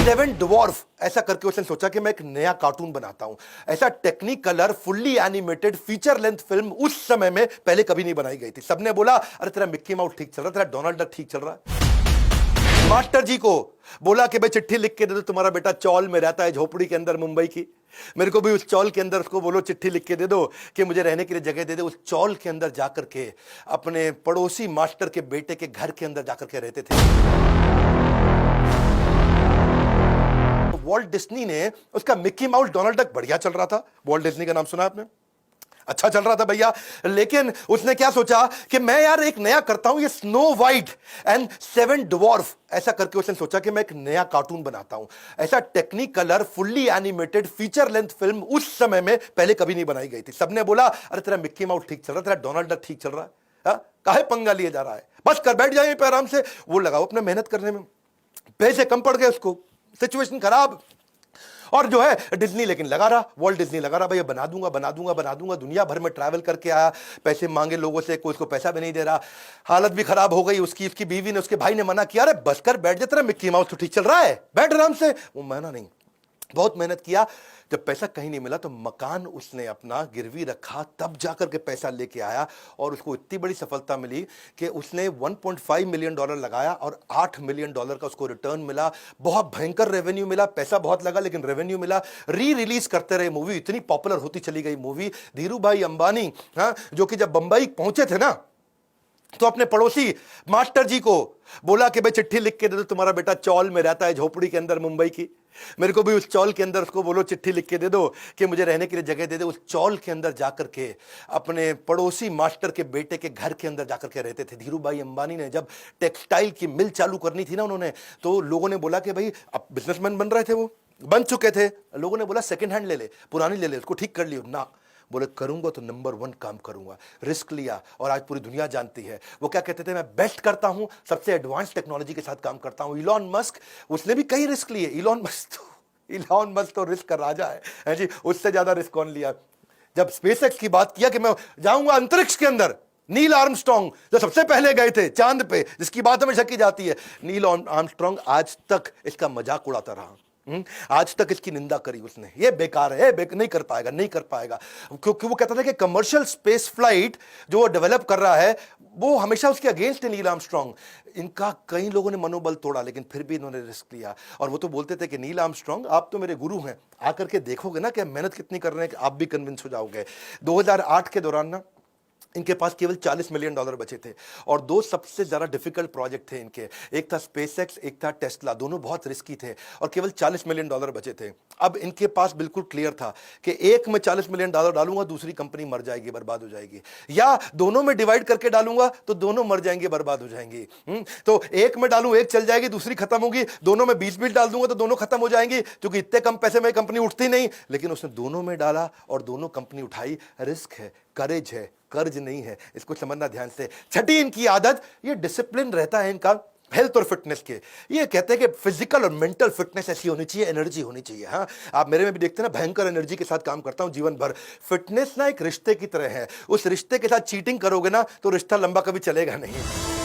Seven dwarf ऐसा करके उसने सोचा कि मैं एक नया कार्टून बनाता हूं। ऐसा Technicolor fully animated feature length film उस समय में पहले कभी नहीं बनाई गई थी। सबने बोला अरे तेरा मिक्की माउस ठीक चल रहा है, तेरा डोनाल्ड डक ठीक चल रहा है। मास्टर जी को बोला कि भाई चिट्ठी लिख के दे दो, तुम्हारा बेटा चौल में रहता है झोपड़ी के अंदर मुंबई की। मेरे को भी उस चौल के अंदर उसको बोलो चिट्ठी लिख के दे दो कि मुझे रहने के लिए जगह दे दे। उस चौल के अंदर जाकर के अपने पड़ोसी मास्टर के बेटे के घर के अंदर जाकर के रहते थे। वॉल्ट डिज्नी ने उसका मिक्की माउस डोनाल्ड डक बढ़िया चल रहा था। वॉल्ट डिज्नी का नाम सुना आपने? अच्छा चल रहा था भैया। लेकिन उसने क्या सोचा कि मैं यार एक नया करता हूं, ये snow white and seven dwarf ऐसा करके उसने सोचा कि मैं एक नया कार्टून बनाता हूं। ऐसा Technicolor fully animated feature length film उस समय में पहले कभी नहीं बनाई गई थी। सबने बोला अरे तेरा मिक्की माउस ठीक चल रहा है, तेरा डोनाल्ड डक ठीक चल रहा है, काहे पंगा लिए जा रहा है, बस कर बैठ जाए पे आराम से। वो लगाओ अपने मेहनत करने में, पैसे कम पड़ गए उसको, सिचुएशन खराब। और जो है डिज्नी लेकिन लगा रहा, वॉल्ट डिज्नी लगा रहा, भैया बना दूंगा बना दूंगा बना दूंगा। दुनिया भर में ट्रैवल करके आया, पैसे मांगे लोगों से, कोई उसको पैसा भी नहीं दे रहा। हालत भी खराब हो गई उसकी। उसकी बीवी ने, उसके भाई ने मना किया, अरे बस कर बैठ जा, तेरा मिक्की माउस तो ठीक चल रहा है, बैठ आराम से। वो माना नहीं, बहुत मेहनत किया। जब पैसा कहीं नहीं मिला तो मकान उसने अपना गिरवी रखा, तब जाकर के पैसा लेके आया। और उसको इतनी बड़ी सफलता मिली कि उसने 1.5 मिलियन डॉलर लगाया और 8 मिलियन डॉलर का उसको रिटर्न मिला। बहुत भयंकर रेवेन्यू मिला, पैसा बहुत लगा लेकिन रेवेन्यू मिला। री रिलीज करते रहे मूवी, इतनी पॉपुलर होती चली गई मूवी। धीरू भाई अंबानी, हाँ, जो कि जब बंबई पहुंचे थे ना, तो अपने पड़ोसी मास्टर जी को बोला कि भाई चिट्ठी लिख के दे दो, तुम्हारा बेटा चौल में रहता है झोपड़ी के अंदर मुंबई की। मेरे को भी उस चौल के अंदर उसको बोलो चिट्ठी लिख के दे दो कि मुझे रहने के लिए जगह दे दे। उस चौल के अंदर जाकर के अपने पड़ोसी मास्टर के बेटे के घर के अंदर जाकर के रहते थे। धीरू भाई अंबानी ने जब टेक्सटाइल की मिल चालू करनी थी ना उन्होंने, तो लोगों ने बोला कि भाई अब बिजनेसमैन बन रहे थे, वो बन चुके थे। लोगों ने बोला सेकंड हैंड ले ले, पुरानी ले ले, उसको ठीक कर लियो ना। बोले करूंगा तो नंबर 1 काम करूंगा। रिस्क लिया और आज पूरी दुनिया जानती है। वो क्या कहते थे, मैं बेस्ट करता हूं, सबसे एडवांस टेक्नोलॉजी के साथ काम करता हूं। इलॉन मस्क, उसने भी कई रिस्क लिए। इलॉन मस्क तो रिस्क का राजा है जी, उससे ज्यादा रिस्क कौन लिया। जब स्पेसएक्स की बात किया कि मैं जाऊंगा अंतरिक्ष के अंदर, नील आर्मस्ट्रांग जो सबसे पहले गए थे चांद पे, जिसकी बात हमेशा की जाती है, नील आर्मस्ट्रांग आज तक इसका मजाक उड़ाता रहा। आज तक इसकी निंदा करी उसने, ये बेकार है, नहीं कर पाएगा, नहीं कर पाएगा। क्योंकि वो कहता था कि कमर्शियल स्पेस फ्लाइट जो डेवलप कर रहा है वो हमेशा उसके अगेंस्ट है नील आर्मस्ट्रांग। इनका कई लोगों ने मनोबल तोड़ा लेकिन फिर भी इन्होंने रिस्क लिया। और वो तो बोलते थे कि नील आर्मस्ट्रांग आप तो मेरे गुरु हैं, आकर के देखोगे ना कि मेहनत कितनी कर रहे हैं कि आप भी कन्विंस हो जाओगे। 2008 के दौरान ना इनके पास केवल 40 मिलियन डॉलर बचे थे और 2 सबसे ज़्यादा डिफिकल्ट प्रोजेक्ट थे इनके, एक था स्पेसएक्स, एक था टेस्ला। दोनों बहुत रिस्की थे और केवल 40 मिलियन डॉलर बचे थे। अब इनके पास बिल्कुल क्लियर था कि एक में 40 मिलियन डॉलर डालूंगा, दूसरी कंपनी मर जाएगी, बर्बाद हो जाएगी, या दोनों में डिवाइड करके डालूंगा तो दोनों मर जाएंगे, बर्बाद हो जाएंगी। तो एक में डालूं एक चल जाएगी, दूसरी खत्म होगी। दोनों में 20-20 डाल दूंगा तो दोनों खत्म हो जाएंगी, क्योंकि इतने कम पैसे में कंपनी उठती नहीं। लेकिन उसने दोनों में डाला और दोनों कंपनी उठाई। रिस्क है, करेज है, कर्ज नहीं है, इसको समझना ध्यान से। छठी इनकी आदत, ये डिसिप्लिन रहता है इनका हेल्थ और फिटनेस के। ये कहते हैं कि फिजिकल और मेंटल फिटनेस ऐसी होनी चाहिए, एनर्जी होनी चाहिए। हाँ, आप मेरे में भी देखते हैं ना, भयंकर एनर्जी के साथ काम करता हूं जीवन भर। फिटनेस ना एक रिश्ते की तरह है, उस रिश्ते के साथ चीटिंग करोगे ना तो रिश्ता लंबा कभी चलेगा नहीं।